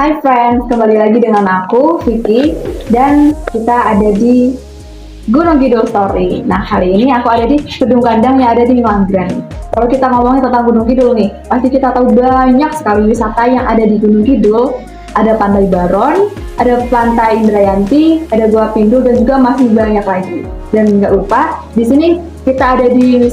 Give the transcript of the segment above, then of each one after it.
Hai friends, kembali lagi dengan aku, Vicky, dan kita ada di Gunung Kidul Story. Nah, hari ini aku ada di Gedung Kandang yang ada di Ngelanggeran. Kalau kita ngomongin tentang Gunung Kidul nih, pasti kita tahu banyak sekali wisata yang ada di Gunung Kidul. Ada Pantai Baron, ada Pantai Indrayanti, ada Gua Pindul, dan juga masih banyak lagi. Dan nggak lupa, di sini kita ada di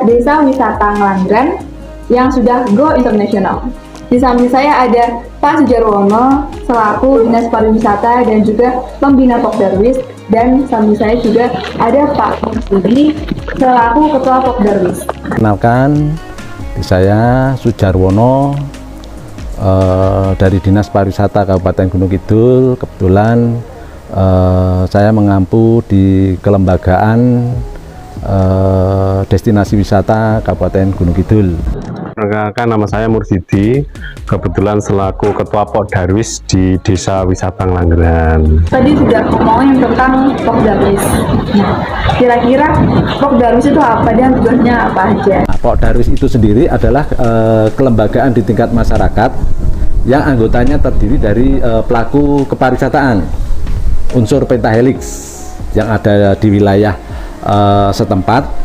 Desa Wisata Ngelanggeran yang sudah go internasional. Di samping saya ada Pak Sujarwono selaku Dinas Pariwisata dan juga Pembina Pokdarwis, dan samping saya juga ada Pak Mursidi selaku Ketua Pokdarwis. Kenalkan, saya Sujarwono dari Dinas Pariwisata Kabupaten Gunung Kidul. Kebetulan saya mengampu di kelembagaan destinasi wisata Kabupaten Gunung Kidul. Perkenalkan, nama saya Mursidi, kebetulan selaku Ketua Pokdarwis di Desa Wisata Ngelanggeran. Tadi sudah ngomongin tentang Pokdarwis. Nah, kira-kira Pokdarwis itu apa dan tugasnya apa aja? Pokdarwis itu sendiri adalah kelembagaan di tingkat masyarakat yang anggotanya terdiri dari pelaku kepariwisataan, unsur pentahelix yang ada di wilayah setempat,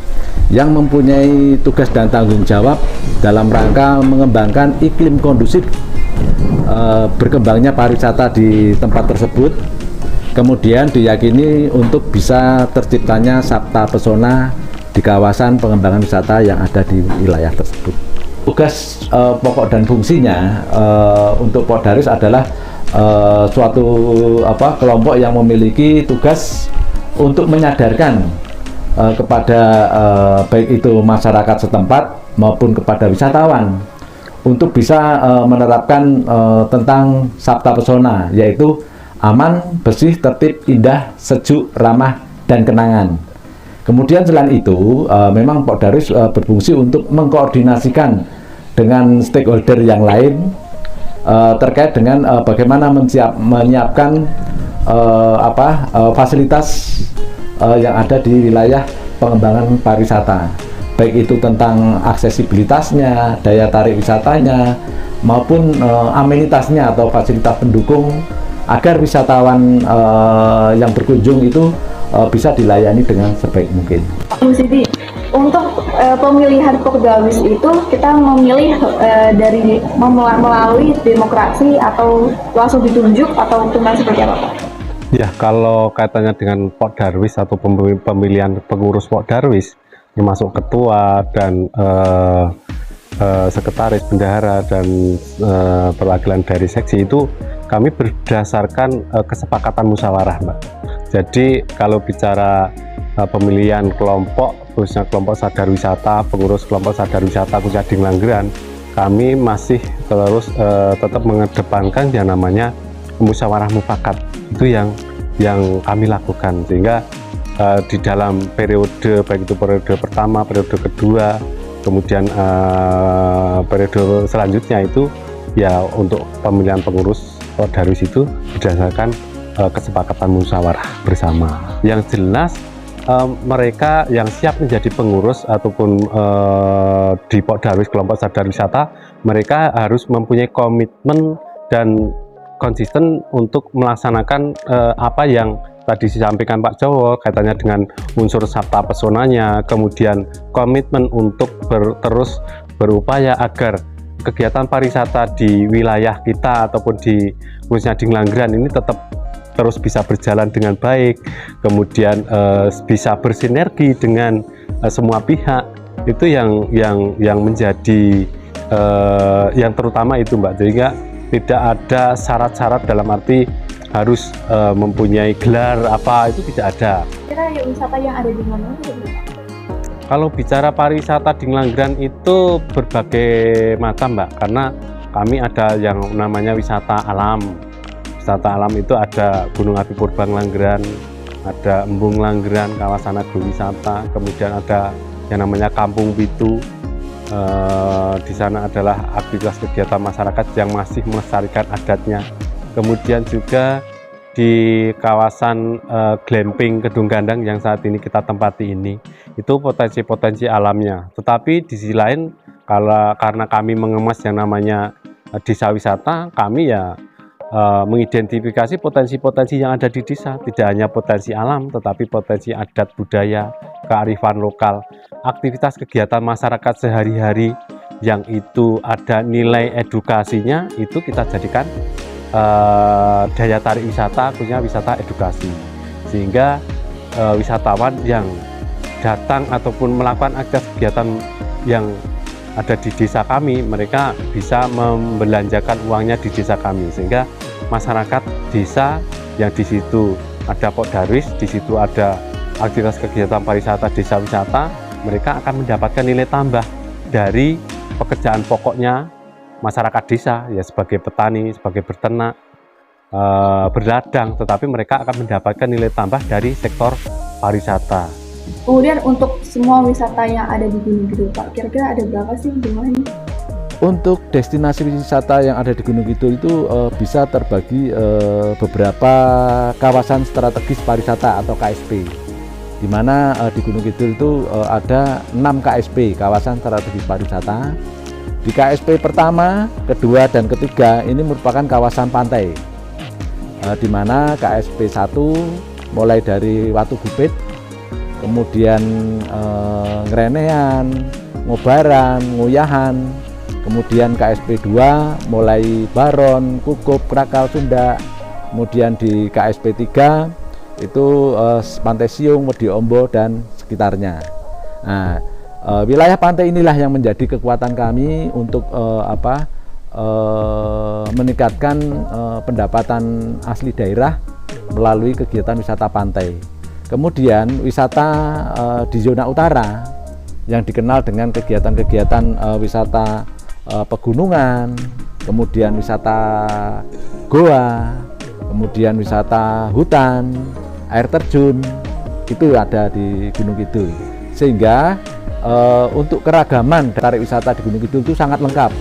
yang mempunyai tugas dan tanggung jawab dalam rangka mengembangkan iklim kondusif berkembangnya pariwisata di tempat tersebut, kemudian diyakini untuk bisa terciptanya sabta pesona di kawasan pengembangan wisata yang ada di wilayah tersebut. Tugas pokok dan fungsinya untuk Pokdarwis adalah suatu kelompok yang memiliki tugas untuk menyadarkan kepada baik itu masyarakat setempat maupun kepada wisatawan untuk bisa menerapkan tentang sabta pesona, yaitu aman, bersih, tertib, indah, sejuk, ramah, dan kenangan. Kemudian selain itu memang Pokdarwis berfungsi untuk mengkoordinasikan dengan stakeholder yang lain terkait dengan bagaimana menyiapkan fasilitas yang ada di wilayah pengembangan pariwisata, baik itu tentang aksesibilitasnya, daya tarik wisatanya, maupun amenitasnya atau fasilitas pendukung agar wisatawan yang berkunjung itu bisa dilayani dengan sebaik mungkin. Bu Siti, untuk pemilihan Pokdarwis itu kita memilih melalui demokrasi atau langsung ditunjuk atau hukuman seperti apa, Pak? Ya, kalau kaitannya dengan Pokdarwis atau pemilihan pengurus Pokdarwis, termasuk ketua dan sekretaris bendahara dan perwakilan dari seksi, itu kami berdasarkan kesepakatan musyawarah, Mbak. Jadi kalau bicara pemilihan kelompok, khususnya kelompok sadar wisata, pengurus kelompok sadar wisata khususnya di Ngelanggeran, kami masih terus tetap mengedepankan yang namanya musyawarah mufakat. Itu yang kami lakukan, sehingga di dalam periode, baik itu periode pertama, periode kedua, kemudian periode selanjutnya itu ya untuk pemilihan pengurus Pokdarwis itu berdasarkan kesepakatan musyawarah bersama. Yang jelas mereka yang siap menjadi pengurus ataupun di Pokdarwis kelompok sadar wisata, mereka harus mempunyai komitmen dan konsisten untuk melaksanakan apa yang tadi disampaikan Pak Jowo kaitannya dengan unsur sabta pesonanya, kemudian komitmen untuk terus berupaya agar kegiatan pariwisata di wilayah kita ataupun khususnya di Ngelanggeran ini tetap terus bisa berjalan dengan baik, kemudian bisa bersinergi dengan semua pihak. Itu yang menjadi yang terutama itu, Mbak. Sehingga tidak ada syarat-syarat dalam arti harus mempunyai gelar apa, itu tidak ada. Kira wisata yang ada di mana? Kalau bicara pariwisata di Ngelanggeran itu berbagai macam, Mbak, karena kami ada yang namanya wisata alam. Wisata alam itu ada Gunung Api Purba Ngelanggeran, ada Embung Ngelanggeran, kawasan agrowisata, kemudian ada yang namanya Kampung Pitu. Di sana adalah aktivitas kegiatan masyarakat yang masih melestarikan adatnya. Kemudian juga di kawasan glamping Gedung Kandang yang saat ini kita tempati ini, itu potensi-potensi alamnya. Tetapi di sisi lain, karena kami mengemas yang namanya desa wisata, kami ya mengidentifikasi potensi-potensi yang ada di desa, tidak hanya potensi alam tetapi potensi adat budaya, kearifan lokal, aktivitas kegiatan masyarakat sehari-hari yang itu ada nilai edukasinya, itu kita jadikan daya tarik wisata, punya wisata edukasi, sehingga wisatawan yang datang ataupun melakukan aktivitas kegiatan yang ada di desa kami, mereka bisa membelanjakan uangnya di desa kami, sehingga masyarakat desa yang di situ ada Pok Darwis, di situ ada aktivitas kegiatan pariwisata desa wisata, mereka akan mendapatkan nilai tambah dari pekerjaan pokoknya masyarakat desa, ya sebagai petani, sebagai berternak, berladang, tetapi mereka akan mendapatkan nilai tambah dari sektor pariwisata. Kemudian untuk semua wisata yang ada di Gunung Kidul, Pak, kira-kira ada berapa sih jumlahnya? Untuk destinasi wisata yang ada di Gunung Kidul itu bisa terbagi beberapa kawasan strategis pariwisata atau KSP, di mana di Gunung Kidul itu ada 6 KSP, kawasan strategis pariwisata. Di KSP pertama, kedua, dan ketiga ini merupakan kawasan pantai, di mana KSP 1 mulai dari Watu Gupit, kemudian Ngrenean, Ngobaran, Nguyahan, kemudian KSP 2 mulai Baron, Kukup, Krakal, Sunda, kemudian di KSP 3 itu Pantai Siung, Mediombo, dan sekitarnya. Nah, wilayah pantai inilah yang menjadi kekuatan kami untuk meningkatkan pendapatan asli daerah melalui kegiatan wisata pantai. Kemudian wisata di zona utara yang dikenal dengan kegiatan-kegiatan wisata pegunungan, kemudian wisata goa, kemudian wisata hutan, air terjun, itu ada di Gunung Kidul. Sehingga untuk keragaman tarik wisata di Gunung Kidul itu sangat lengkap,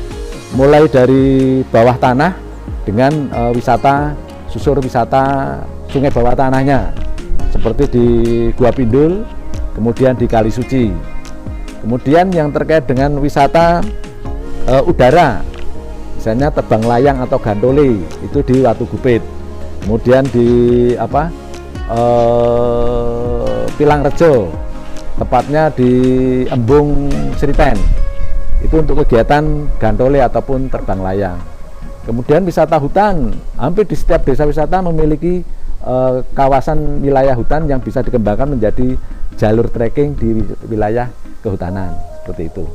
mulai dari bawah tanah dengan wisata susur wisata sungai bawah tanahnya, seperti di Gua Pindul, kemudian di Kali Suci. Kemudian yang terkait dengan wisata udara, misalnya terbang layang atau gantole, itu di Watu Gupit. Kemudian di Pilangrejo, tepatnya di Embung Sriten, itu untuk kegiatan gantole ataupun terbang layang. Kemudian wisata hutan, hampir di setiap desa wisata memiliki kawasan wilayah hutan yang bisa dikembangkan menjadi jalur trekking di wilayah kehutanan, seperti itu.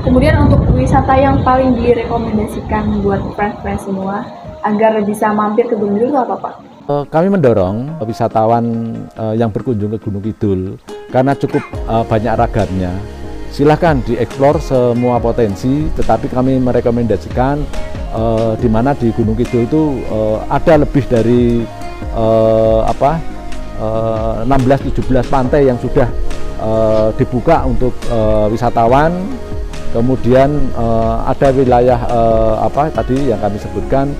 Kemudian untuk wisata yang paling direkomendasikan buat friends-friends semua agar bisa mampir ke Gunung Kidul itu apa, Pak? Kami mendorong wisatawan yang berkunjung ke Gunung Kidul karena cukup banyak ragamnya. Silahkan dieksplor semua potensi, tetapi kami merekomendasikan di mana di Gunung Kidul itu ada lebih dari 16-17 pantai yang sudah dibuka untuk wisatawan. Kemudian ada wilayah tadi yang kami sebutkan,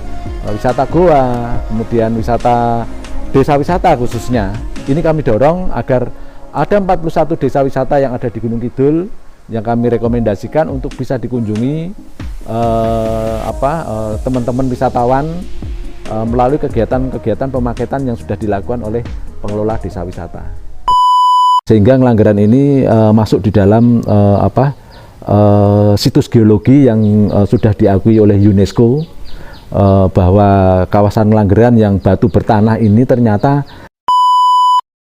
wisata goa, kemudian wisata desa wisata khususnya. Ini kami dorong agar ada 41 desa wisata yang ada di Gunung Kidul yang kami rekomendasikan untuk bisa dikunjungi teman-teman wisatawan melalui kegiatan-kegiatan pemaketan yang sudah dilakukan oleh pengelola desa wisata. Sehingga Ngelanggeran ini masuk di dalam situs geologi yang sudah diakui oleh UNESCO, bahwa kawasan Ngelanggeran yang batu bertanah ini ternyata